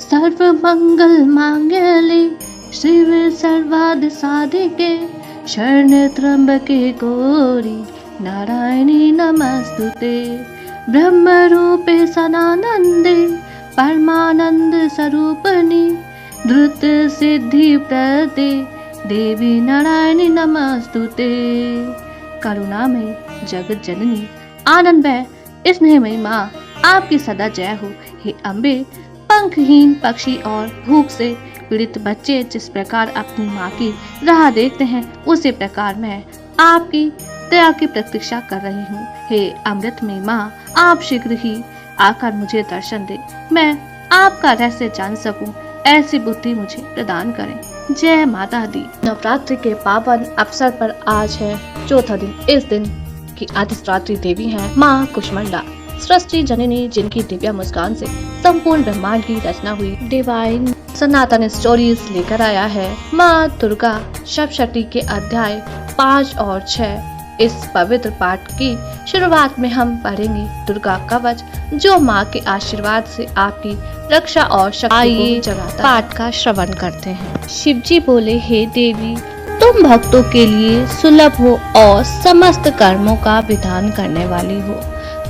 सर्व मंगल मांगल्ये शिवे सर्वार्थ साधिके शरण्ये त्र्यंबके गौरी नारायणी नमस्तुते। ब्रह्म रूपे सदानंदे परमानंद स्वरूपिणी द्रुत सिद्धि प्रदे देवी नारायणी नमस्तुते। करुणामय जगत जननी आनंदमय स्नेहमयी माँ आपकी सदा जय हो। हे अम्बे, पंखहीन पक्षी और भूख से पीड़ित बच्चे जिस प्रकार अपनी माँ की राह देखते हैं, उसी प्रकार मैं आपकी दया की प्रतीक्षा कर रही हूँ। हे अमृतमयी माँ, आप शीघ्र ही आकर मुझे दर्शन दे, मैं आपका रहस्य जान सकूं, ऐसी बुद्धि मुझे प्रदान करें। जय माता दी। नवरात्रि के पावन अवसर पर आज है चौथा दिन। इस दिन की अधिष्ठात्री देवी हैं माँ कुष्मांडा, सृष्टि जननी, जिनकी दिव्य मुस्कान से संपूर्ण ब्रह्मांड की रचना हुई। डिवाइन सनातन स्टोरीज लेकर आया है माँ दुर्गा सप्तशती के अध्याय 5 और 6। इस पवित्र पाठ की शुरुआत में हम पढ़ेंगे दुर्गा कवच, जो माँ के आशीर्वाद से आपकी रक्षा और शक्ति को जगाता। पाठ का श्रवण करते हैं। शिवजी बोले, हे देवी, तुम भक्तों के लिए सुलभ हो और समस्त कर्मों का विधान करने वाली हो।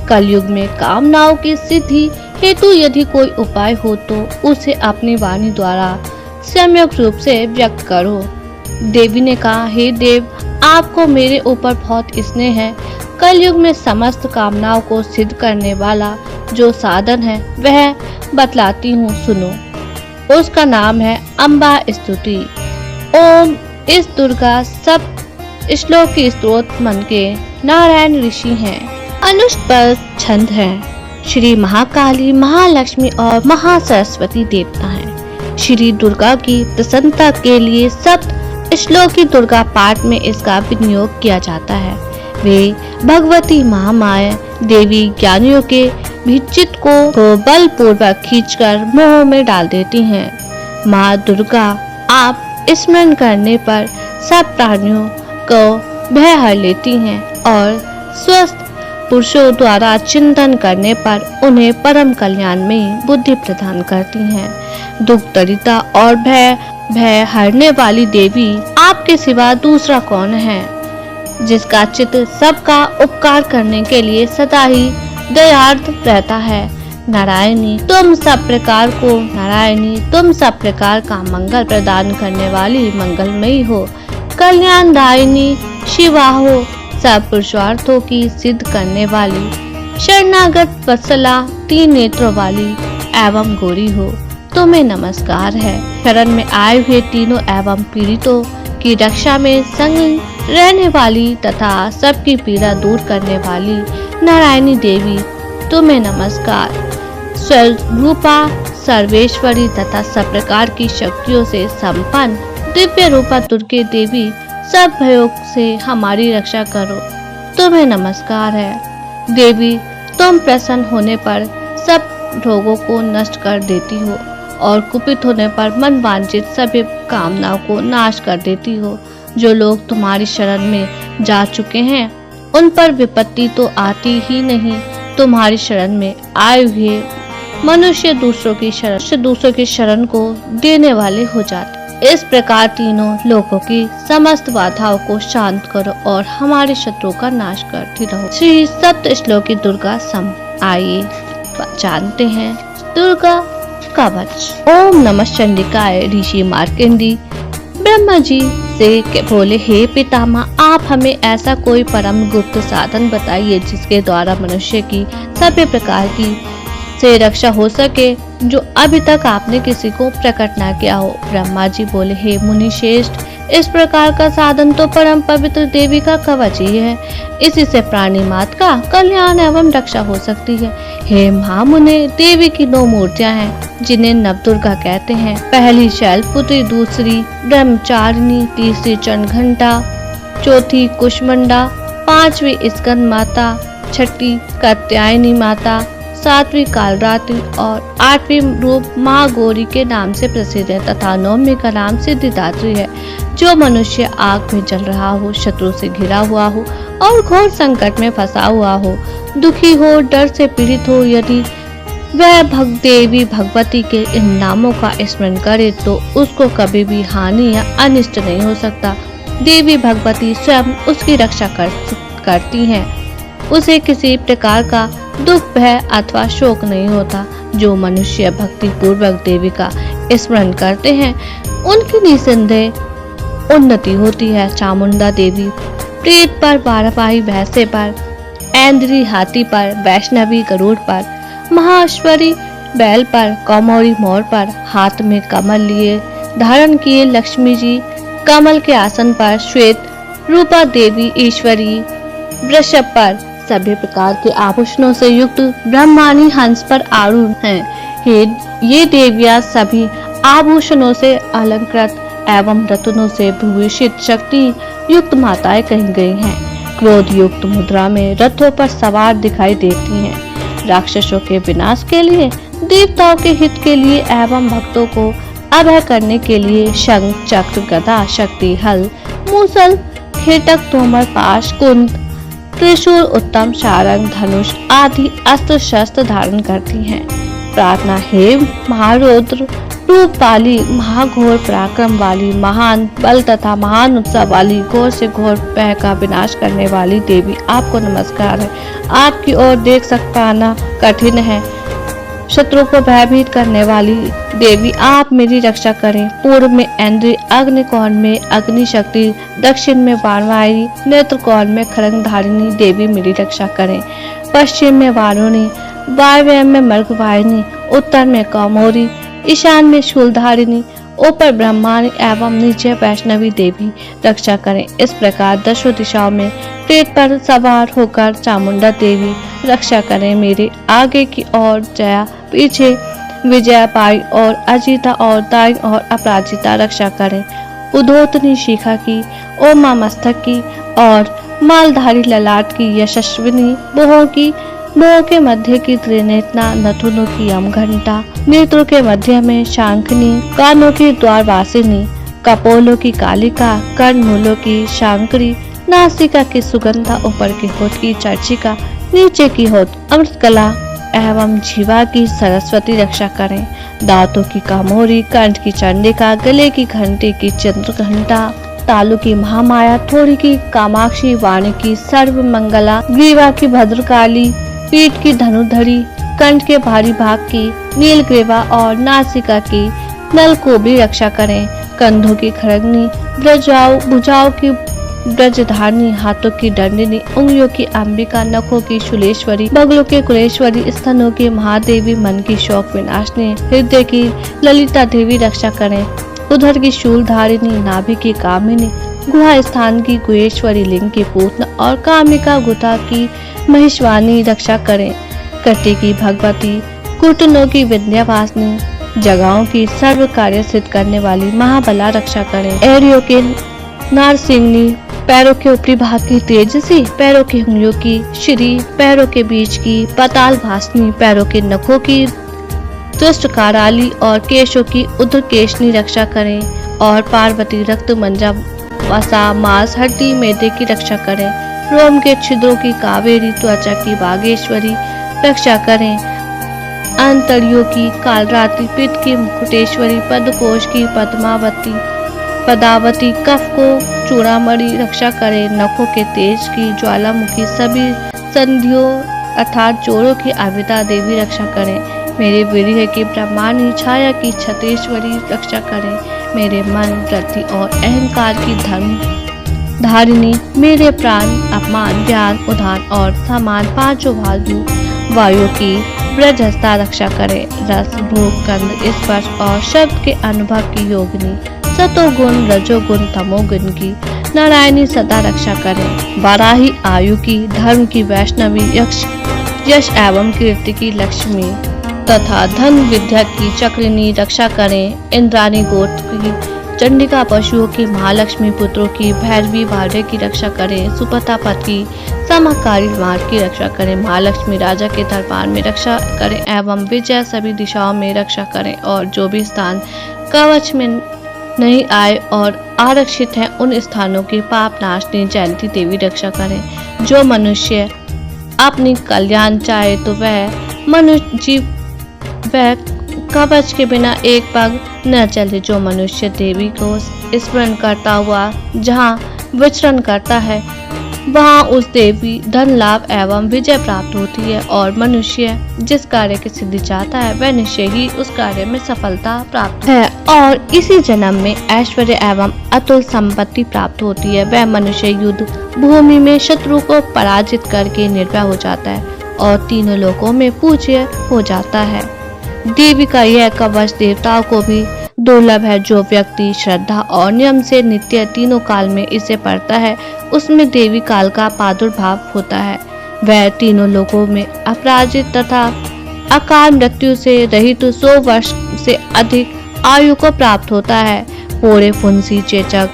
कलयुग में कामनाओं की सिद्धि हेतु यदि कोई उपाय हो तो उसे अपनी वाणी द्वारा सम्यक रूप से व्यक्त करो। देवी ने कहा, हे देव, आपको मेरे ऊपर बहुत स्नेह है। कलयुग में समस्त कामनाओं को सिद्ध करने वाला जो साधन है वह बतलाती हूँ, सुनो। उसका नाम है अम्बा स्तुति। ओम इस दुर्गा सब श्लोक के स्त्रोत मन के नारायण ऋषि हैं। अनुष्टुप छंद है। श्री महाकाली, महालक्ष्मी और महासरस्वती देवता हैं। श्री दुर्गा की प्रसन्नता के लिए सप्त श्लोकी दुर्गा पाठ में इसका विनियोग किया जाता है। वे भगवती महामाया देवी ज्ञानियों के भी चित्त को बलपूर्वक खींचकर मोह में डाल देती हैं। माँ दुर्गा आप स्मरण करने पर सब प्राणियों को भय हर लेती हैं और स्वस्थ पुरुषों द्वारा चिंतन करने पर उन्हें परम कल्याण में बुद्धि प्रदान करती हैं। दुख दरिद्रता और भय हरने वाली देवी आपके सिवा दूसरा कौन है, जिसका चित्त सबका उपकार करने के लिए सदा ही दयार्द रहता है। नारायणी तुम सब प्रकार का मंगल प्रदान करने वाली मंगलमयी हो। कल्याणदायिनी शिवा हो, सब पुरुषार्थों की सिद्ध करने वाली। शरणागत वत्सला, 3 नेत्रों वाली एवं गौरी हो, तुम्हें नमस्कार है। शरण में आए हुए तीनों एवं पीड़ितों की रक्षा में संग रहने वाली तथा सबकी पीड़ा दूर करने वाली नारायणी देवी, तुम्हें नमस्कार। स्वरूपा, सर्वेश्वरी तथा सब प्रकार की शक्तियों से संपन्न दिव्य रूपा दुर्गे देवी, सब भयों से हमारी रक्षा करो, तुम्हें नमस्कार है। देवी, तुम प्रसन्न होने पर सब रोगों को नष्ट कर देती हो और कुपित होने पर मन वांछित सभी कामनाओं को नाश कर देती हो। जो लोग तुम्हारी शरण में जा चुके हैं उन पर विपत्ति तो आती ही नहीं, तुम्हारी शरण में आए हुए मनुष्य दूसरों की शरण को देने वाले हो जाते। इस प्रकार तीनों लोगों की समस्त बाधाओं को शांत करो और हमारे शत्रुओं का नाश करती रहो। श्री सप्त श्लोकी दुर्गा सम आइए जानते हैं दुर्गा कवच। ओम नमः चंडिकाय। ऋषि मार्कंडी ब्रह्मा जी से बोले, हे पितामह, आप हमें ऐसा कोई परम गुप्त साधन बताइए जिसके द्वारा मनुष्य की सभी प्रकार की से रक्षा हो सके, जो अभी तक आपने किसी को प्रकट न किया हो। ब्रह्मा जी बोले, हे मुनि श्रेष्ठ, इस प्रकार का साधन तो परम पवित्र देवी का कवच ही है। इसी से प्राणी मात्र का कल्याण एवं रक्षा हो सकती है। हे महामुने, देवी की 9 मूर्तियां हैं जिन्हें नवदुर्गा कहते हैं। पहली शैलपुत्री, दूसरी ब्रह्मचारिणी, तीसरी चंद्रघंटा, चौथी कुष्मांडा, 5वीं स्कंद माता, 6ठी कात्यायनी माता, 7वीं कालरात्रि और 8वीं रूप माँ गौरी के नाम से प्रसिद्ध है तथा 9वीं का नाम सिद्धिदात्री है। जो मनुष्य आग में जल रहा हो, शत्रु से घिरा हुआ हो और घोर संकट में फंसा हुआ हो, दुखी हो, डर से पीड़ित हो, यदि वह देवी भगवती के इन नामों का स्मरण करे तो उसको कभी भी हानि या अनिष्ट नहीं हो सकता। देवी भगवती स्वयं उसकी रक्षा करती हैं। उसे किसी प्रकार का दुख, भय अथवा शोक नहीं होता। जो मनुष्य भक्ति पूर्वक देवी का स्मरण करते हैं उनकी निसंदेह उन्नति होती है। चामुंडा देवी प्रेत पर, वारावाही भैंसे पर, ऐन्द्री हाथी पर, वैष्णवी गरुड़ पर, महाश्वरी बैल पर, कौमोरी मोर पर, हाथ में कमल लिए धारण किए लक्ष्मी जी कमल के आसन पर, श्वेत रूपा देवी ईश्वरी वृषभ पर, सभी प्रकार के आभूषणों से युक्त ब्रह्मानी हंस पर आरूढ़ हैं। ये देवियां सभी आभूषणों से अलंकृत एवं रत्नों से भूषित शक्ति युक्त माताएं कही गई हैं। क्रोध युक्त मुद्रा में रथों पर सवार दिखाई देती हैं। राक्षसों के विनाश के लिए, देवताओं के हित के लिए एवं भक्तों को अभय करने के लिए शंख, चक्र, गदा, शक्ति, हल, मूसल, खेटक, तोमर, पाश, कुंद, त्रिशूल, उत्तम, सारंग, धनुष आदि अस्त्र शस्त्र धारण करती हैं। प्रार्थना, हे महारौद्र रूप वाली, महाघोर पराक्रम वाली, महान बल तथा महान उत्साह वाली, घोर से घोर भय का विनाश करने वाली देवी, आपको नमस्कार है। आपकी ओर देख पाना कठिन है। शत्रु को भयभीत करने वाली देवी, आप मेरी रक्षा करें। पूर्व में ऐन्द्री, अग्नि कोण में अग्नि शक्ति, दक्षिण में वारावाही, नेत्र कोण में खड्ग धारिणी देवी मेरी रक्षा करें। पश्चिम में वारुणी, वायव्य में मृगवाहिनी, उत्तर में कौमोरी, ईशान में शूलधारिणी, ऊपर ब्रह्माणी एवं नीचे वैष्णवी देवी रक्षा करें। इस प्रकार दशों दिशाओं में प्रेत पर सवार होकर चामुंडा देवी रक्षा करें। मेरे आगे की ओर जया, पीछे विजया पाई और अजिता और दाई और अपराजिता रक्षा करें। उद्धोतनी शिखा की, ओमा मस्तक की और मालधारी ललाट की, यशस्विनी बोहों की, बोहों के मध्य की त्रिनेत्रा, नथुनों की यम घंटा, नेत्रों के मध्य में शांखनी, कानों की द्वारवासिनी, कपोलों की कालिका, कर्णमूलों की शांकरी, नासिका की सुगंधा, ऊपर की होठ की चर्चिका, नीचे की होठ अमृतकला एवं जीवा की सरस्वती रक्षा करें। दांतों की कामोरी, कंठ की चंडिका, गले की घंटी की चंद्र घंटा, तालु की महामाया, थोड़ी की कामाक्षी, वाणी की सर्व मंगला, ग्रीवा की भद्रकाली, पीठ की धनुधरी, कंठ के भारी भाग की नीलग्रीवा और नासिका की नलकोबरी रक्षा करें। कंधों की खड़गनी, भुजाओं की ब्रजधारणी, हाथों की दंडिनी, उंगलियों की अंबिका, नखों की शूलेश्वरी, बगलों के कुलेश्वरी, स्तनों की महादेवी, मन की शौक विनाशनी, हृदय की ललिता देवी रक्षा करें। उधर की शूलधारिणी, नाभि की कामिनी, गुहा स्थान की गुहेश्वरी, लिंग की पूतना और कामिका गुथा की महिषवानी रक्षा करें। कटी की भगवती, कुटनों की विंध्यवासिनी, जगहों की सर्व कार्य सिद्ध करने वाली महाबला रक्षा करें। एड़ियों के नारसिंगनी, पैरों के ऊपरी भाग की तेजसी, पैरों की उंगलियों की श्री, पैरों के बीच की पाताल भासनी, पैरों के नखों की दुष्ट काराली और केशों की उद्र केशनी रक्षा करें। और पार्वती, रक्त मंजा, वसा, मांस, हड्डी, मैदे की रक्षा करें। रोम के छिद्रों की कावेरी, त्वचा की बागेश्वरी रक्षा करें। अंतरियों की कालरात्रि, पित्त की मुकुटेश्वरी, पदकोश की पदावती, कफ को चूड़ामणि रक्षा करें। नखों के तेज की ज्वालामुखी, सभी संधियों अर्थात जोड़ों की आविदा देवी रक्षा करें। मेरे वीर्य की ब्रह्मांडी छाया की छतेश्वरी रक्षा करें। मेरे मन, वृत्ति और अहंकार की धर्म धारिणी, मेरे प्राण, अपमान, ज्ञान, उदान और समान पांचों वायु की ब्रजहस्ता रक्षा करें। रस, भूख, गंध, स्पर्श और शब्द के अनुभव की योगिनी, सतोगुण, रजोगुण, तमोगुण की नारायणी सदा रक्षा करें। वाराही आयु की, धर्म की वैष्णवी, यश एवं कीर्ति की लक्ष्मी तथा धन विद्या की चक्रिणी रक्षा करें। इंद्राणी गोत्र की चंडिका, पशुओं की महालक्ष्मी, पुत्रों की भैरवी, भार्य की रक्षा करें। सुपथापत की समाकारी मार्ग की रक्षा करें। महालक्ष्मी राजा के दरबार में रक्षा करें एवं विजय सभी दिशाओं में रक्षा करें। और जो भी स्थान कवच में नहीं आए और आरक्षित हैं उन स्थानों की पाप नाशनी जयंती देवी रक्षा करें। जो मनुष्य अपनी कल्याण चाहे तो वह मनुष्य जीव वह कवच के बिना एक पग न चले। जो मनुष्य देवी को स्मरण करता हुआ जहाँ विचरण करता है वहाँ उस देवी धन लाभ एवं विजय प्राप्त होती है, और मनुष्य जिस कार्य की सिद्धि चाहता है वह निश्चय ही उस कार्य में सफलता प्राप्त है और इसी जन्म में ऐश्वर्य एवं अतुल संपत्ति प्राप्त होती है। वह मनुष्य युद्ध भूमि में शत्रु को पराजित करके निर्भय हो जाता है और तीनों लोकों में पूज्य हो जाता है। देवी का यह कवच देवताओं को भी दुर्लभ है। जो व्यक्ति श्रद्धा और नियम से नित्य तीनों काल में इसे पढ़ता है उसमें देवी काल का प्रादुर्भाव होता है। वह तीनों लोकों में अपराजित तथा अकाल मृत्यु से रहित 100 वर्ष से अधिक आयु को प्राप्त होता है। फोड़े, फुंसी, चेचक,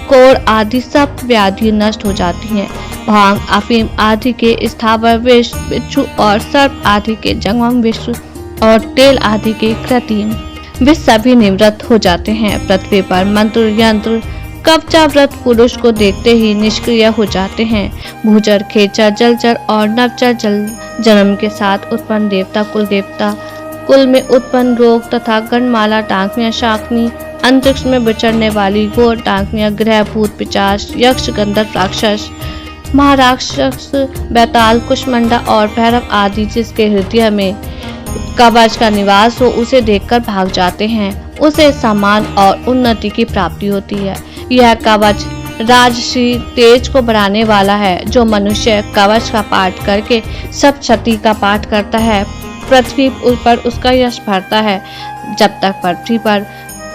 कोढ़ आदि सब व्याधि नष्ट हो जाती हैं। भांग, अफीम आदि के स्थावर विष, बिच्छू और सर्प आदि के जंगम विष और तेल आदि के कृत्रिम वे सभी निवृत्त हो जाते हैं। पृथ्वी पर मंत्र यंत्र कवचाव्रत पुरुष को देखते ही निष्क्रिय हो जाते हैं। भूचर, खेचर, जलचर और नवचर जन्म के साथ उत्पन्न देवता कुल में उत्पन्न रोग तथा गणमाला, टांकनिया, शाकनी, अंतरिक्ष में विचरने वाली घोर टांकनिया, ग्रह, भूत, पिशाच, यक्ष, गंधर्व, राक्षस, महाराक्षस, बैताल, कुष्मंडा और भैरव आदि जिसके हृदय में कवच का निवास हो उसे देखकर भाग जाते हैं। उसे सम्मान और उन्नति की प्राप्ति होती है। यह कवच राजसी तेज को बढ़ाने वाला है। जो मनुष्य कवच का पाठ करके सप्तशती का पाठ करता है पृथ्वी पर उसका यश बढ़ता है। जब तक पृथ्वी पर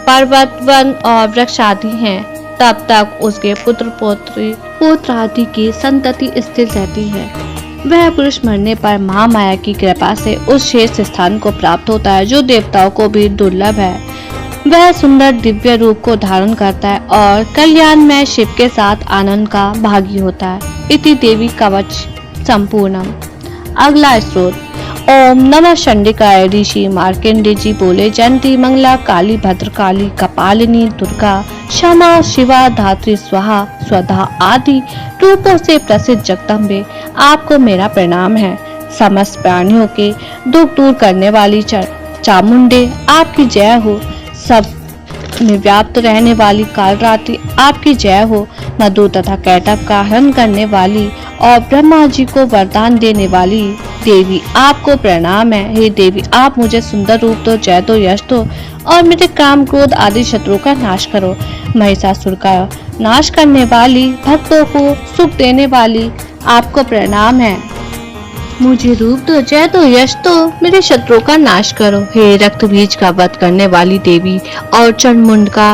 पर्वत, वन और वृक्ष आदि हैं तब तक उसके पुत्र आदि की संतति स्थिर रहती है। वह पुरुष मरने पर महामाया की कृपा से उस शेष स्थान को प्राप्त होता है जो देवताओं को भी दुर्लभ है। वह सुंदर दिव्य रूप को धारण करता है और कल्याण में शिव के साथ आनंद का भागी होता है। इति देवी कवच संपूर्णम। अगला स्त्रोत। ओम नमः चंडिकाय। ऋषि मार्कंडेय जी बोले, जयंती मंगला काली भद्रकाली कपालिनी दुर्गा क्षमा शिवा धात्री स्वाहा स्वधा आदि रूपों से प्रसिद्ध जगदम्बे आपको मेरा प्रणाम है। समस्त प्राणियों के दुख दूर करने वाली चामुंडे आपकी जय हो। सब में व्याप्त रहने वाली कालरात्रि आपकी जय हो। मधु तथा कैटभ का हरण करने वाली और ब्रह्मा जी को वरदान देने वाली देवी आपको प्रणाम है। हे देवी, आप मुझे सुंदर रूप दो, जय दो, यश दो और मेरे काम क्रोध आदि शत्रुओं का नाश करो। महिषासुर का नाश करने वाली, भक्तों को सुख देने वाली आपको प्रणाम है। मुझे रूप दो, जय दो, यश दो, मेरे शत्रुओं का नाश करो। हे रक्त बीज का वध करने वाली देवी और चंडमुंड का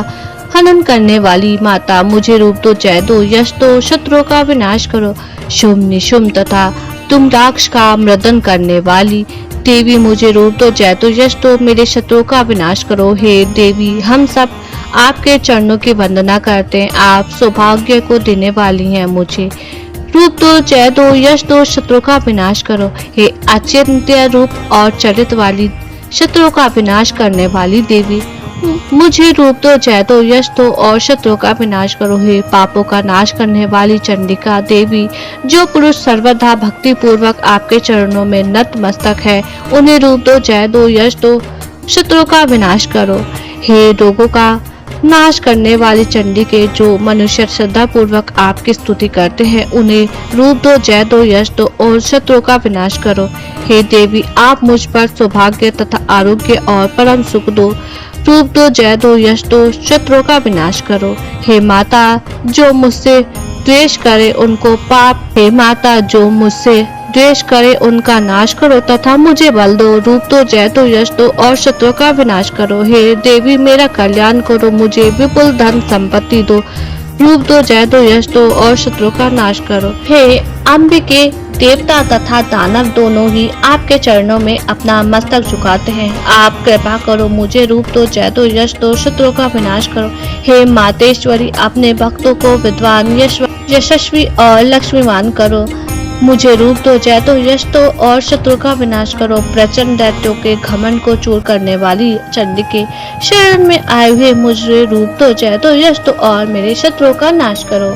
हनन करने वाली माता, मुझे रूप दो, जय दो, यश दो, शत्रुओं का विनाश करो। शुभ निशुम तथा तुम राक्ष का मर्दन करने वाली देवी, मुझे रूप दो, जय दो, यश दो, मेरे शत्रुओं का विनाश करो। हे देवी, हम सब आपके चरणों की वंदना करते हैं। आप सौभाग्य को देने वाली हैं। मुझे रूप दो, जय दो, यश दो, शत्रुओं का विनाश करो। हे अचिंत्य रूप और चरित वाली, शत्रुओं का विनाश करने वाली देवी, मुझे रूप दो, जय दो, यश दो और शत्रुओं का विनाश करो। हे पापों का नाश करने वाली चंडिका देवी, जो पुरुष सर्वदा भक्ति पूर्वक आपके चरणों में नतमस्तक है उन्हें रूप दो, जय दो, यश दो, शत्रुओं का विनाश करो। हे रोगों का नाश करने वाली चंडी के जो मनुष्य श्रद्धा पूर्वक आपकी स्तुति करते हैं उन्हें रूप दो, जय दो, यश दो और शत्रुओं का विनाश करो। हे देवी, आप मुझ पर सौभाग्य तथा आरोग्य और परम सुख दो। रूप दो, जय दो, यश दो, शत्रुओं का विनाश करो। हे माता, जो मुझसे द्वेष करे उनको पाप, हे माता जो मुझसे द्वेष करे उनका नाश करो तथा मुझे बल दो। रूप दो, जय दो, यश दो और शत्रुओं का विनाश करो। हे देवी, मेरा कल्याण करो, मुझे विपुल धन संपत्ति दो। रूप दो, जय दो, यश दो और शत्रुओं का नाश करो। हे अंबिके, देवता तथा दानव दोनों ही आपके चरणों में अपना मस्तक झुकाते हैं। आप कृपा करो, मुझे रूप दो, जय दो, यश दो, शत्रुओं का विनाश करो। हे मातेश्वरी, अपने भक्तों को विद्वान, यशस्वी और लक्ष्मीवान करो। मुझे रूप दो, जय दो, यश दो और शत्रु का विनाश करो। प्रचंड दैत्यों के घमंड को चूर करने वाली चंडी के शरण में आए हुए मुझे रूप दो, जय दो, यश दो और मेरे शत्रुओं का नाश करो।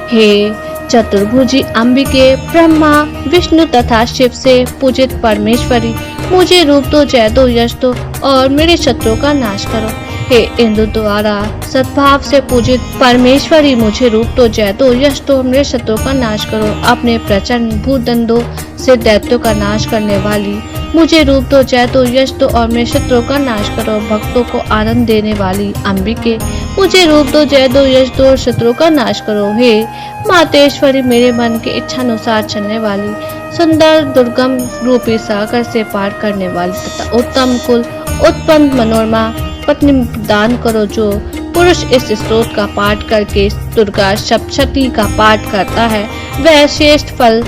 हे चतुर्भुजी अंबिके, ब्रह्मा, विष्णु तथा शिव से पूजित परमेश्वरी, मुझे रूप दो, जय दो, यश दो और मेरे शत्रुओं का नाश करो। हे इंद्र द्वारा सद्भाव से पूजित परमेश्वरी, मुझे रूप दो, जय दो, यश दो, मेरे शत्रुओं का नाश करो। अपने प्रचंड भूदंडों से दैत्यों का नाश करने वाली, मुझे रूप दो, जय दो, यश दो और मेरे शत्रुओं का नाश करो। भक्तों को आनंद देने वाली अंबिके, मुझे रूप दो, जय दो, यश दो और शत्रुओं का नाश करो। हे मातेश्वरी, मेरे मन के इच्छा अनुसार चलने वाली, सुंदर दुर्गम रूपी सागर से पार करने वाली तथा उत्तम कुल उत्पन्न मनोरमा पत्नी दान करो। जो पुरुष इस स्तोत्र का पाठ करके दुर्गा सप्तशती का पाठ करता है वह श्रेष्ठ फल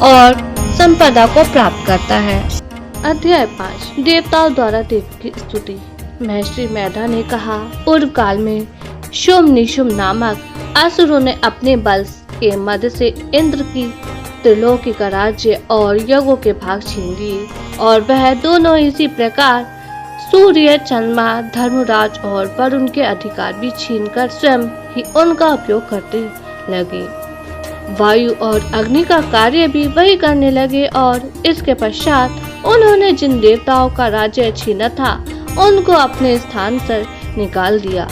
और संपदा को प्राप्त करता है। अध्याय 5 देवताओं द्वारा देवी की स्तुति। महर्षि मैदा ने कहा, पूर्व काल में शुम्भ निशुम्भ नामक असुरों ने अपने बल के मध्य से इंद्र की त्रिलोकी का राज्य और यज्ञों के भाग छीन लिए और वह दोनों इसी प्रकार सूर्य, चंद्रमा, धर्मराज और वरुण के अधिकार भी छीनकर स्वयं ही उनका उपयोग करते लगे। वायु और अग्नि का कार्य भी वही करने लगे और इसके पश्चात उन्होंने जिन देवताओं का राज्य छीना था उनको अपने स्थान से निकाल दिया।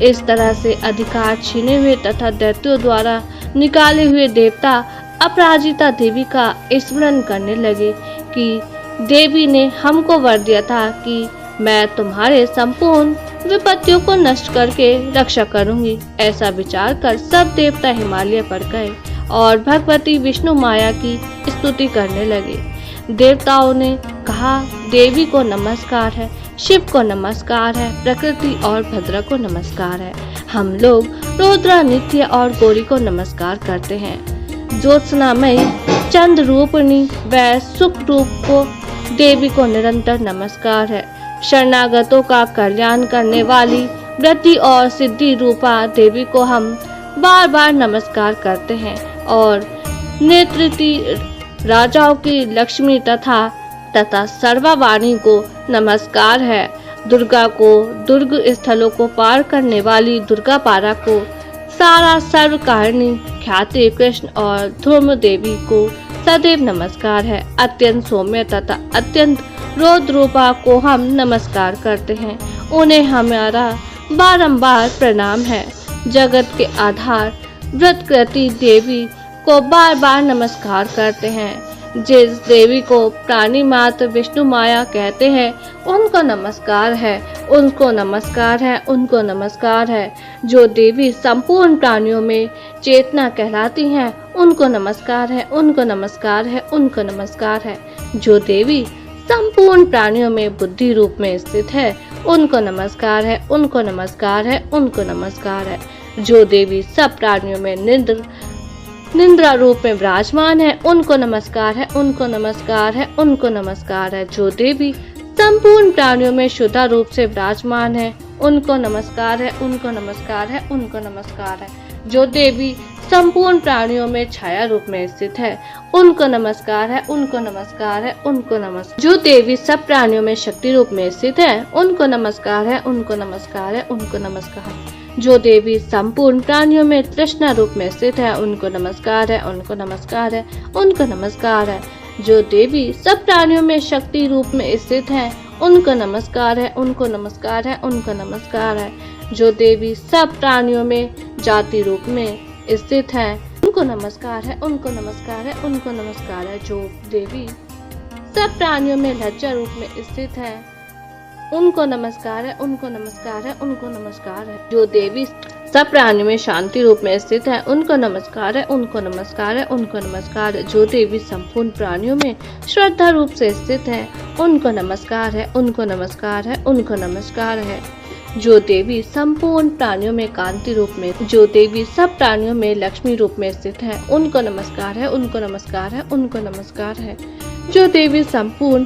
इस तरह से अधिकार छीने हुए तथा दैत्यों द्वारा निकाले हुए देवता अपराजिता देवी का स्मरण करने लगे कि देवी ने हमको वर दिया था कि मैं तुम्हारे संपूर्ण विपत्तियों को नष्ट करके रक्षा करूंगी। ऐसा विचार कर सब देवता हिमालय पर गए और भगवती विष्णु माया की स्तुति करने लगे। देवताओं ने कहा, देवी को नमस्कार है, शिव को नमस्कार है, प्रकृति और भद्रा को नमस्कार है। हम लोग रुद्रा, नित्य और गौरी को नमस्कार करते हैं। ज्योत्सनामयी, चंद्र रूपिणी व सुख रूप को देवी को निरंतर नमस्कार है। शरणागतों का कल्याण करने वाली वृद्धि और सिद्धि रूपा देवी को हम बार बार नमस्कार करते हैं और नेतृत्व राजाओं की लक्ष्मी तथा सर्वावाणी को नमस्कार है। दुर्गा को, दुर्ग स्थलों को पार करने वाली दुर्गा पारा को, सारा सर्वकारिणी ख्याति कृष्ण और धूम देवी को सदैव नमस्कार है। अत्यंत सौम्य तथा अत्यंत रौद्र रूपा को हम नमस्कार करते हैं, उन्हें हमारा बारंबार प्रणाम है। जगत के आधार व्रतकृति देवी को बार बार नमस्कार करते हैं। जिस देवी को प्राणी मात्र विष्णु माया कहते हैं उनको नमस्कार है, उनको नमस्कार है, उनको नमस्कार है। जो देवी संपूर्ण प्राणियों में चेतना कहलाती हैं उनको नमस्कार है, उनको नमस्कार है, उनको नमस्कार है। जो देवी संपूर्ण प्राणियों में बुद्धि रूप में स्थित है उनको नमस्कार है, उनको नमस्कार है, उनको नमस्कार है। जो देवी सब प्राणियों में निंद्रा रूप में विराजमान है उनको नमस्कार है, उनको नमस्कार है, उनको नमस्कार है। जो देवी संपूर्ण प्राणियों में शुद्ध रूप से विराजमान है उनको नमस्कार है, उनको नमस्कार है, उनको नमस्कार है। जो देवी संपूर्ण प्राणियों में छाया रूप में स्थित है उनको नमस्कार है, उनको नमस्कार है, उनको नमस्कार। जो देवी सब प्राणियों में शक्ति रूप में स्थित है उनको नमस्कार है, उनको नमस्कार है, उनको नमस्कार। जो देवी संपूर्ण प्राणियों में तृष्णा रूप में स्थित है उनको नमस्कार है, उनको नमस्कार है, उनको नमस्कार है। जो देवी सब प्राणियों में शक्ति रूप में स्थित है उनको नमस्कार है, उनको नमस्कार है, उनको नमस्कार है। जो देवी सब प्राणियों में जाति रूप में स्थित है उनको नमस्कार है, उनको नमस्कार है, उनको नमस्कार है। जो देवी सब प्राणियों में लज्जा रूप में स्थित है उनको नमस्कार है, उनको नमस्कार है, उनको नमस्कार है। जो देवी सब प्राणियों में शांति रूप में स्थित है उनको नमस्कार है, उनको नमस्कार है, उनको नमस्कार है। जो देवी संपूर्ण प्राणियों में श्रद्धा रूप से स्थित है उनको नमस्कार है, उनको नमस्कार है, उनको नमस्कार है। जो देवी संपूर्ण प्राणियों में कांति रूप में, जो देवी सब प्राणियों में लक्ष्मी रूप में स्थित है उनको नमस्कार है, उनको नमस्कार है, उनको नमस्कार है। जो देवी संपूर्ण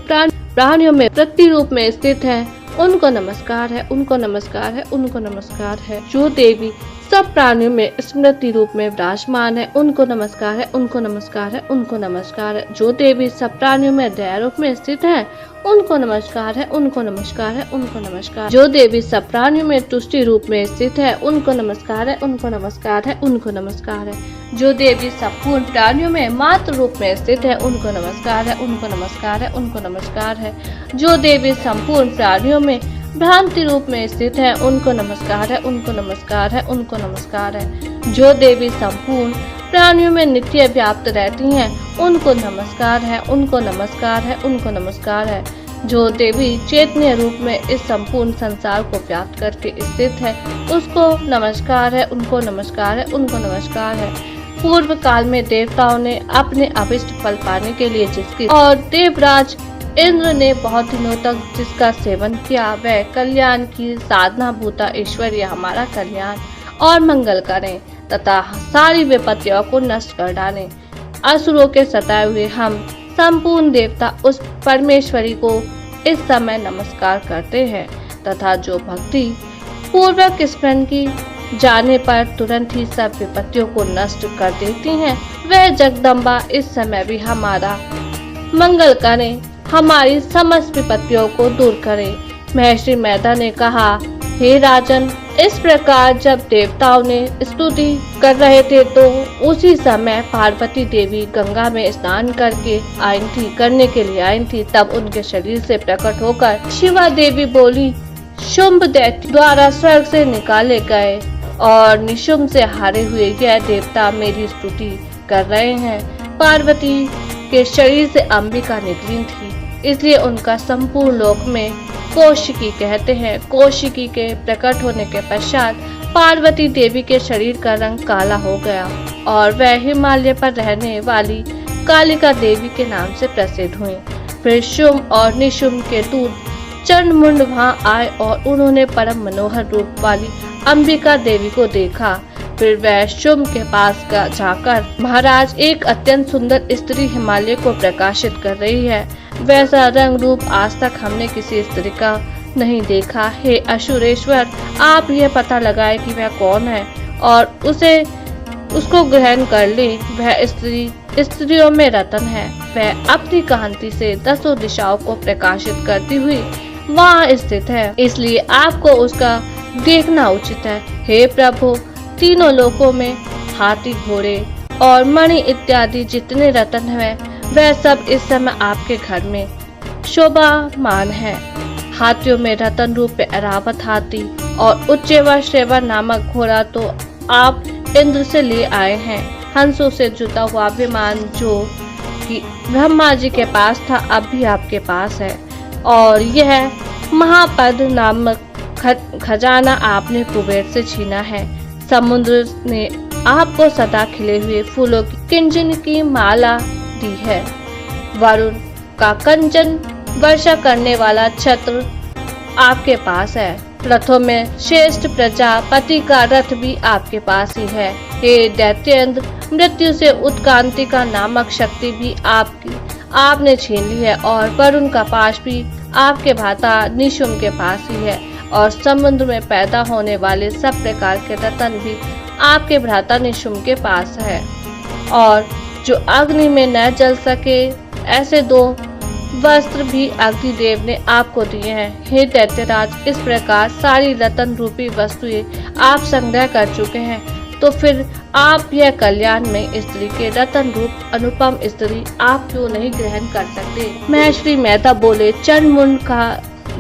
प्राणियों में प्रकृति रूप में स्थित है उनको नमस्कार है, उनको नमस्कार है, उनको नमस्कार है। जो देवी सब प्राणियों में स्मृति रूप में विराजमान है, उनको नमस्कार है, उनको नमस्कार है, उनको नमस्कार है। जो देवी सब प्राणियों में दया रूप में स्थित है, उनको नमस्कार है, उनको नमस्कार है, उनको नमस्कार। जो देवी सब प्राणियों में तुष्टि रूप में स्थित है, उनको नमस्कार है, उनको नमस्कार है, उनको नमस्कार है। जो देवी संपूर्ण प्राणियों में मात्र रूप में स्थित है, उनको नमस्कार है, उनको नमस्कार है, उनको नमस्कार है। जो देवी संपूर्ण प्राणियों में भ्रांति रूप में स्थित है, उनको नमस्कार है, उनको नमस्कार है, उनको नमस्कार है। जो देवी संपूर्ण प्राणियों में नित्य व्याप्त रहती हैं, उनको नमस्कार है, उनको नमस्कार है, उनको नमस्कार है। जो देवी चैतन्य रूप में इस संपूर्ण संसार को व्याप्त करके स्थित है, उसको नमस्कार है, उनको नमस्कार है, उनको नमस्कार है। पूर्व काल में देवताओं ने अपने अभिष्ट फल पाने के लिए जिसकी और देवराज इंद्र ने बहुत दिनों तक जिसका सेवन किया, वह कल्याण की साधना भूता ईश्वरीय हमारा कल्याण और मंगल करें तथा सारी विपत्तियों को नष्ट कर डालें। असुरों के सताए हुए हम संपूर्ण देवता उस परमेश्वरी को इस समय नमस्कार करते हैं तथा जो भक्ति पूर्वक स्मरण की जाने पर तुरंत ही सब विपत्तियों को नष्ट कर देती हैं, वह जगदम्बा इस समय भी हमारा मंगल करें, हमारी समस्त विपत्तियों को दूर करें। महर्षि मैदा ने कहा, हे राजन, इस प्रकार जब देवताओं ने स्तुति कर रहे थे तो उसी समय पार्वती देवी गंगा में स्नान करने के लिए आई थी। तब उनके शरीर से प्रकट होकर शिवा देवी बोली, शुंभ दैत्य द्वारा स्वर्ग से निकाले गए और निशुंभ से हारे हुए यह देवता मेरी स्तुति कर रहे हैं। पार्वती के शरीर से अंबिका निकली थी, इसलिए उनका संपूर्ण लोक में कौशिकी कहते हैं। कौशिकी के प्रकट होने के पश्चात पार्वती देवी के शरीर का रंग काला हो गया और वह हिमालय पर रहने वाली कालिका देवी के नाम से प्रसिद्ध हुई। फिर शुंभ और निशुंभ के दूत चंडमुंड वहां आए और उन्होंने परम मनोहर रूप वाली अंबिका देवी को देखा। फिर वह शुंभ के पास जाकर, महाराज, एक अत्यंत सुंदर स्त्री हिमालय को प्रकाशित कर रही है, वैसा रंग रूप आज तक हमने किसी स्त्री का नहीं देखा। हे असुरेश्वर, आप यह पता लगाए कि वह कौन है और उसको ग्रहण कर ले। वह स्त्री स्त्रियों में रतन है, वह अपनी कांति से 10 दिशाओं को प्रकाशित करती हुई वहाँ स्थित है, इसलिए आपको उसका देखना उचित है। हे प्रभु, तीनों लोकों में हाथी, घोड़े और मणि इत्यादि जितने रत्न हैं, वह सब इस समय आपके घर में शोभामान है। हाथियों में रतन रूप में ऐरावत हाथी और उच्चैवर श्रेवर नामक घोड़ा तो आप इंद्र से ले आए हैं। हंसों से जुटा हुआ विमान जो कि ब्रह्मा जी के पास था, अब भी आपके पास है। और यह महापद नामक खजाना आपने कुबेर से छीना है। समुद्र ने आपको सदा खिले हुए फूलों की किंजन की माला दी है। वरुण का कंचन वर्षा करने वाला छत्र आपके पास है। रथों में श्रेष्ठ प्रजापति का रथ भी आपके पास ही है। हे दैत्येंद्र, मृत्यु से उत्कांतिका नामक शक्ति भी आपने छीन ली है और वरुण का पाश भी आपके भ्राता निशुंभ के पास ही है और समुद्र में पैदा होने वाले सब प्रकार के रत्न भी आपके भ्राता निशुंभ के पास है। और जो अग्नि में न जल सके ऐसे 2 वस्त्र भी अग्निदेव ने आपको दिए हैं। हे दैत्यराज, इस प्रकार सारी रत्न रूपी वस्तुएं आप संग्रह कर चुके हैं, तो फिर आप यह कल्याण में स्त्री के रतन रूप अनुपम स्त्री आप क्यों नहीं ग्रहण कर सकते? महर्षि मेहता बोले। चंडमुंड का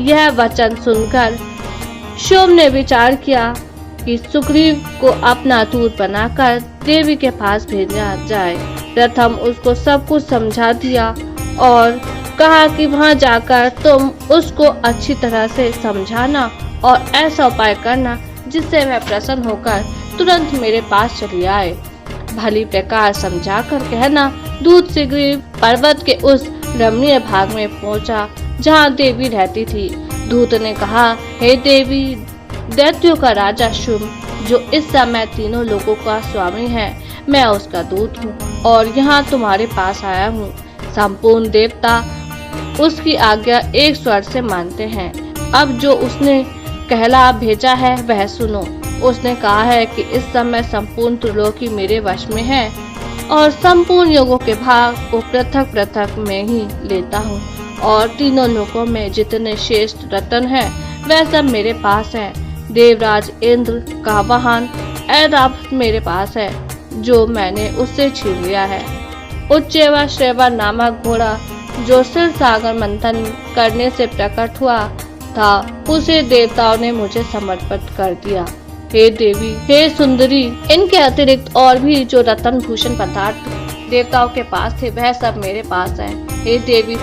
यह वचन सुनकर शुंभ ने विचार किया कि सुग्रीव को अपना दूत बनाकर देवी के पास भेजा जाए। प्रथम उसको सब कुछ समझा दिया और कहा कि वहां जाकर तुम उसको अच्छी तरह से समझाना और ऐसा उपाय करना जिससे वह प्रसन्न होकर तुरंत मेरे पास चली आए। भली प्रकार समझा कर कहना। दूत सुग्रीव पर्वत के उस रमणीय भाग में पहुंचा जहां देवी रहती थी। दूत ने कहा, हे देवी, दैत्यों का राजा शुंभ जो इस समय तीनों लोगों का स्वामी है, मैं उसका दूत हूँ और यहाँ तुम्हारे पास आया हूँ। संपूर्ण देवता उसकी आज्ञा एक स्वर से मानते हैं। अब जो उसने कहला भेजा है वह सुनो। उसने कहा है कि इस समय संपूर्ण त्रिलोकी मेरे वश में है और संपूर्ण योगों के भाग को पृथक पृथक में ही लेता हूँ और तीनों लोकों में जितने श्रेष्ठ रत्न है वह सब मेरे पास है। देवराज इंद्र का वाहन ऐरावत मेरे पास है जो मैंने उससे छीन लिया है। उच्चैवा श्रेवा नामक घोड़ा जो सिर सागर मंथन करने से प्रकट हुआ था उसे देवताओं ने मुझे समर्पित कर दिया। हे देवी, हे सुंदरी, इनके अतिरिक्त और भी जो रत्न भूषण पदार्थ देवताओं के पास थे वह सब मेरे पास है। हे देवी,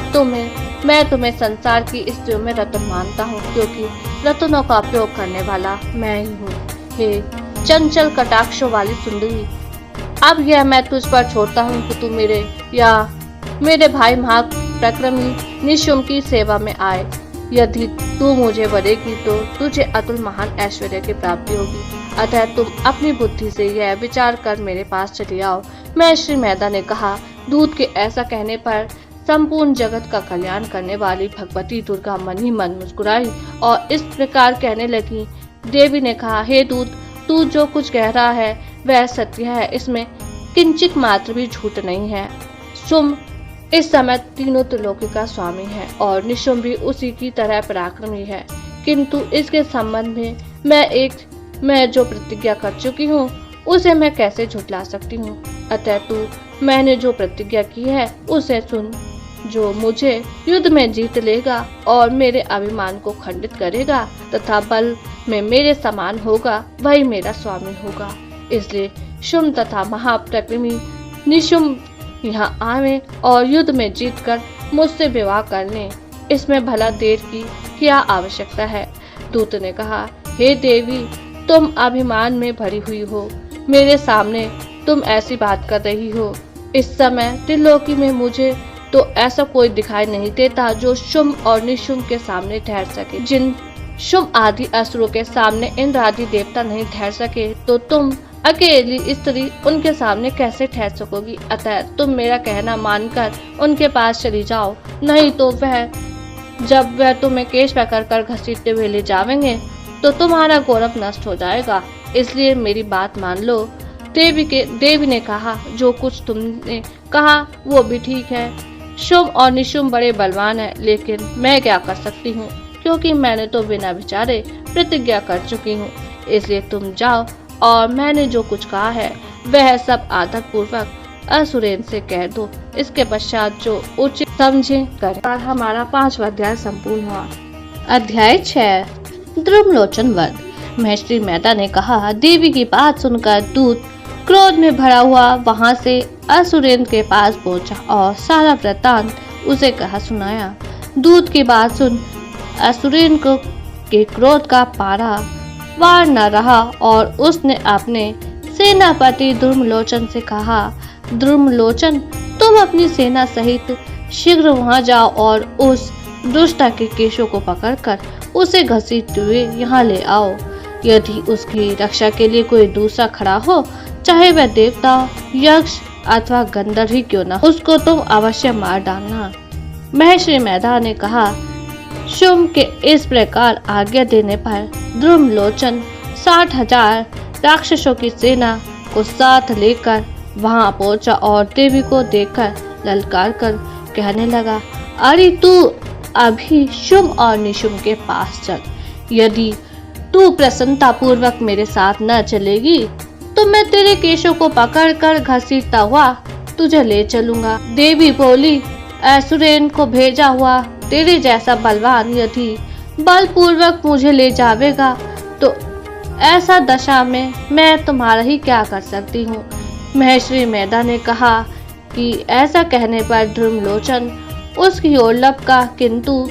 मैं तुम्हें संसार की स्त्रियों में रत्न मानता हूँ क्योंकि रत्नों का उपयोग करने वाला मैं ही हूँ। हे चंचल कटाक्षों वाली सुंदरी, अब यह मैं तुझ पर छोड़ता हूँ कि तू मेरे भाई महाप्रक्रमी निशुम्भ की सेवा में आए। यदि तू मुझे वरेगी तो तुझे अतुल महान ऐश्वर्य की प्राप्ति होगी। अतः तुम अपनी बुद्धि से यह विचार कर मेरे पास चली आओ। महर्षि मेधा ने कहा। दूत के ऐसा कहने पर संपूर्ण जगत का कल्याण करने वाली भगवती दुर्गा मन ही मन मुस्कुराई और इस प्रकार कहने लगी। देवी ने कहा, हे दूत, तू जो कुछ कह रहा है वह सत्य है, इसमें किंचित मात्र भी झूठ नहीं है। शुम्भ इस समय तीनों त्रिलोकी का स्वामी है और निशुम्भ भी उसी की तरह पराक्रमी है, किंतु इसके संबंध में मैं जो प्रतिज्ञा कर चुकी हूँ उसे मैं कैसे झुठला सकती हूँ। अतः मैंने जो प्रतिज्ञा की है उसे सुन। जो मुझे युद्ध में जीत लेगा और मेरे अभिमान को खंडित करेगा तथा बल में मेरे समान होगा वही मेरा स्वामी होगा। इसलिए शुम्भ तथा महाप्रक्रमी निशुम्भ यहाँ आवे और युद्ध में जीतकर मुझसे विवाह कर लें। इसमें भला देर की क्या आवश्यकता है। दूत ने कहा, हे देवी, तुम अभिमान में भरी हुई हो, मेरे सामने तुम ऐसी बात कर रही हो। इस समय त्रिलोकी में मुझे तो ऐसा कोई दिखाई नहीं देता जो शुम्भ और निशुम्भ के सामने ठहर सके। जिन शुम्भ आदि असुरों के सामने इंद्र आदि देवता नहीं ठहर सके तो तुम अकेली स्त्री उनके सामने कैसे ठहर सकोगी। अतः तुम मेरा कहना मानकर उनके पास चली जाओ, नहीं तो जब वह तुम्हें केश पकड़ कर घसीटते हुए ले जाएंगे तो तुम्हारा गौरव नष्ट हो जाएगा। इसलिए मेरी बात मान लो। देवी ने कहा, जो कुछ तुमने कहा वो भी ठीक है। शुम्भ और निशुम्भ बड़े बलवान है, लेकिन मैं क्या कर सकती हूँ क्योंकि मैंने तो बिना विचारे प्रतिज्ञा कर चुकी हूँ। इसलिए तुम जाओ और मैंने जो कुछ कहा है वह सब आदर पूर्वक असुरेन से कह दो। इसके पश्चात जो उचित समझे करे। और हमारा 5वां अध्याय संपूर्ण हुआ। अध्याय 6 द्रुमलोचन वध। महर्षि मेधा ने कहा। देवी की बात सुनकर दूत क्रोध में भरा हुआ वहां से असुरेन के पास पहुंचा और सारा वृत्तांत उसे कहा सुनाया। दूत की बात सुन असुरेन को के क्रोध का पारा वार न रहा और उसने अपने सेनापति द्रुमलोचन से कहा, द्रुमलोचन, तुम अपनी सेना सहित शीघ्र वहां जाओ और उस दुष्टा के केशों को पकड़कर उसे घसीटते हुए यहाँ ले आओ। यदि उसकी रक्षा के लिए कोई दूसरा खड़ा हो, चाहे वह देवता, यक्ष अथवा गंधर्व ही क्यों न, उसको तुम अवश्य मार डालना। महर्षि मेधा ने कहा। शुम्भ के इस प्रकार आज्ञा देने पर द्रुमलोचन 60,000 राक्षसों की सेना को साथ लेकर वहां पहुंचा और देवी को देखकर ललकार कर कहने लगा, अरे तू अभी शुम्भ और निशुम्भ के पास चल। यदि तू प्रसन्नता पूर्वक मेरे साथ न चलेगी तो मैं तेरे केशों को पकड़कर घसीटता हुआ तुझे ले चलूंगा। देवी बोली, असुरेन को भेजा हुआ तेरे जैसा बलवान यदि बलपूर्वक मुझे ले जावेगा तो ऐसा दशा में मैं तुम्हारा ही क्या कर सकती हूँ। महर्षि मेधा ने कहा कि ऐसा कहने पर द्रुमलोचन उसकी ओर लपका, किंतु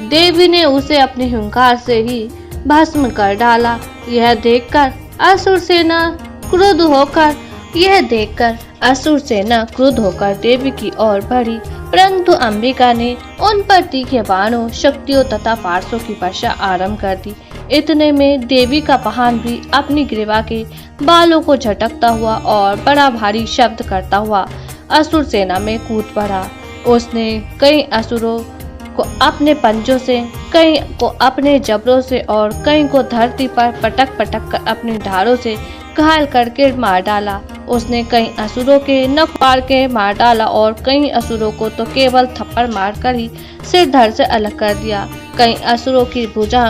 देवी ने उसे अपने हुंकार से ही भस्म कर डाला। यह देखकर असुर सेना क्रुद्ध होकर देवी की ओर बढ़ी, परंतु अंबिका ने उन पर तीखे बाणों, शक्तियों तथा पार्श्वों की वर्षा आरंभ कर दी। इतने में देवी का वाहन भी अपनी ग्रीवा के बालों को झटकता हुआ और बड़ा भारी शब्द करता हुआ असुर सेना में कूद पड़ा। उसने कई असुरों को अपने पंजों से, कई को अपने जबड़ों से और कई को धरती पर पटक पटक कर अपने ढालों से घायल करके मार डाला। उसने कई असुरों के नख फाड़ के मार डाला और कई असुरों को तो केवल थप्पड़ मारकर ही सिर धड़ से अलग कर दिया। कई असुरों की भुजा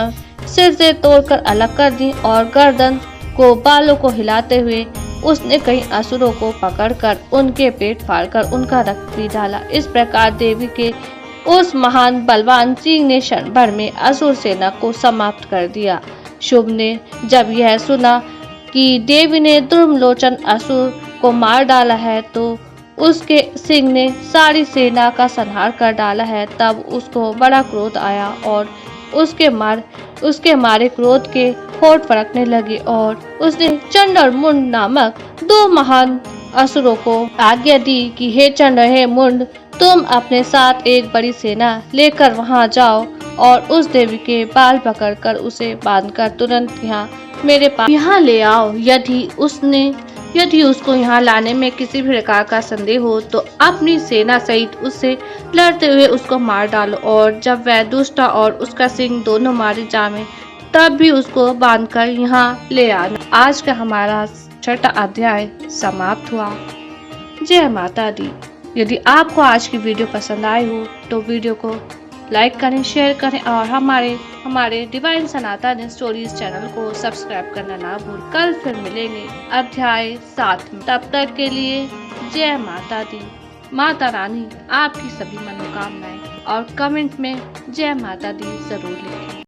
सिर से तोड़कर अलग कर दी और गर्दन को बालों को हिलाते हुए उसने कई असुरों को पकड़कर उनके पेट फाड़कर उनका रक्त पी डाला। इस प्रकार देवी के उस महान बलवान सिंह ने क्षण भर में असुर सेना को समाप्त कर दिया। शुभ ने जब यह सुना कि देवी ने दुर्मलोचन असुर को मार डाला है तो उसके सिंह ने सारी सेना का संहार कर डाला है, तब उसको बड़ा क्रोध आया और उसके मारे क्रोध के होठ फड़कने लगे और उसने चंड और मुंड नामक दो महान असुरों को आज्ञा दी कि हे चंड हे मुंड, तुम अपने साथ एक बड़ी सेना लेकर वहां जाओ और उस देवी के बाल पकड़कर उसे बांधकर तुरंत यहाँ मेरे पास यहाँ ले आओ। यदि उसको यहाँ लाने में किसी भी प्रकार का संदेह हो तो अपनी सेना सहित उससे लड़ते हुए उसको मार डालो और जब वह दुष्ट और उसका सिंह दोनों मारे जावे तब भी उसको बांधकर यहाँ ले आना। आज का हमारा छठा अध्याय समाप्त हुआ। जय माता दी। यदि आपको आज की वीडियो पसंद आई हो तो वीडियो को लाइक करें, शेयर करें और हमारे डिवाइन सनातन स्टोरीज चैनल को सब्सक्राइब करना ना भूल। कल फिर मिलेंगे अध्याय 7 में। तब तक के लिए जय माता दी। माता रानी आपकी सभी मनोकामनाएं और कमेंट में जय माता दी जरूर लिखें।